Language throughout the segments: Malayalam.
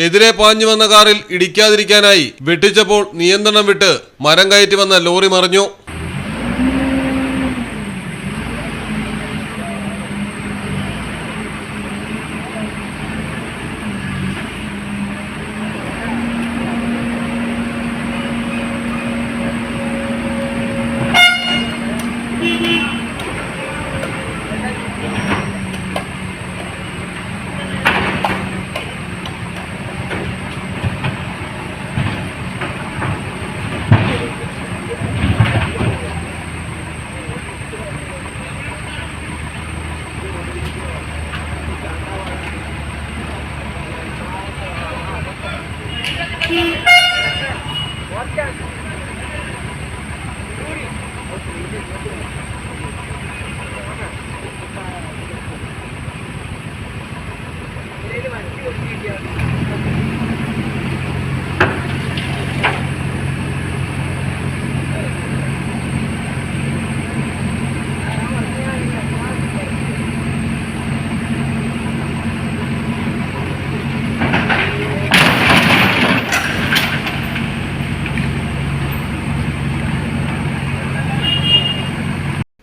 എതിരെ പാഞ്ഞു വന്ന കാറിൽ ഇടിക്കാതിരിക്കാനായി വെട്ടിച്ചപ്പോൾ നിയന്ത്രണം വിട്ട് മരം കയറ്റി വന്ന ലോറി മറിഞ്ഞു.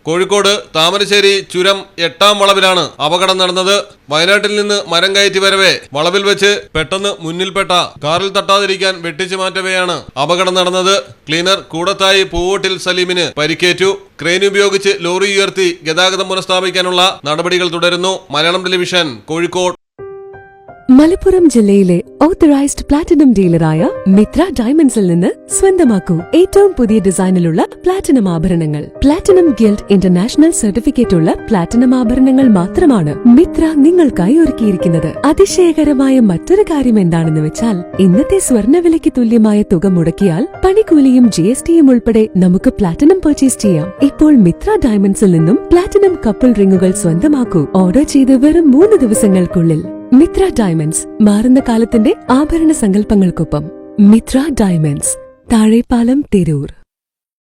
കോഴിക്കോട് താമരശ്ശേരി ചുരം 8-ാം വളവിലാണ് അപകടം നടന്നത്. വയനാട്ടിൽ നിന്ന് മരം കയറ്റി വരവെ വളവിൽ വെച്ച് പെട്ടെന്ന് മുന്നിൽപ്പെട്ട കാറിൽ തട്ടാതിരിക്കാൻ വെട്ടിച്ചു മാറ്റവെയാണ് അപകടം നടന്നത്. ക്ലീനർ കൂടത്തായി പൂവോട്ടിൽ സലീമിന് പരിക്കേറ്റു. ക്രെയിൻ ഉപയോഗിച്ച് ലോറി ഉയർത്തി ഗതാഗതം പുനഃസ്ഥാപിക്കാനുള്ള നടപടികൾ തുടരുന്നു. മലയാളം ടെലിവിഷൻ, കോഴിക്കോട്. മലപ്പുറം ജില്ലയിലെ ഓത്തറൈസ്ഡ് പ്ലാറ്റിനം ഡീലറായ മിത്ര ഡയമണ്ട്സിൽ നിന്ന് സ്വന്തമാക്കൂ ഏറ്റവും പുതിയ ഡിസൈനിലുള്ള പ്ലാറ്റിനം ആഭരണങ്ങൾ. പ്ലാറ്റിനം ഗിൽഡ് ഇന്റർനാഷണൽ സർട്ടിഫിക്കറ്റ് ഉള്ള പ്ലാറ്റിനം ആഭരണങ്ങൾ മാത്രമാണ് മിത്ര നിങ്ങൾക്കായി ഒരുക്കിയിരിക്കുന്നത്. അതിശയകരമായ മറ്റൊരു കാര്യം എന്താണെന്ന് വെച്ചാൽ, ഇന്നത്തെ സ്വർണ്ണവിലയ്ക്ക് തുല്യമായ തുക മുടക്കിയാൽ പണിക്കൂലിയും GSTയും ഉൾപ്പെടെ നമുക്ക് പ്ലാറ്റിനം പർച്ചേസ് ചെയ്യാം. ഇപ്പോൾ മിത്ര ഡയമണ്ട്സിൽ നിന്നും പ്ലാറ്റിനം കപ്പിൾ റിങ്ങുകൾ സ്വന്തമാക്കൂ. ഓർഡർ ചെയ്ത് വെറും 3 ദിവസങ്ങൾക്കുള്ളിൽ. മിത്ര ഡയമണ്ട്സ്, മാറുന്ന കാലത്തിന്റെ ആഭരണ സങ്കല്പങ്ങൾക്കൊപ്പം. മിത്ര ഡയമണ്ട്സ്, താഴെപ്പാലം, തിരൂർ.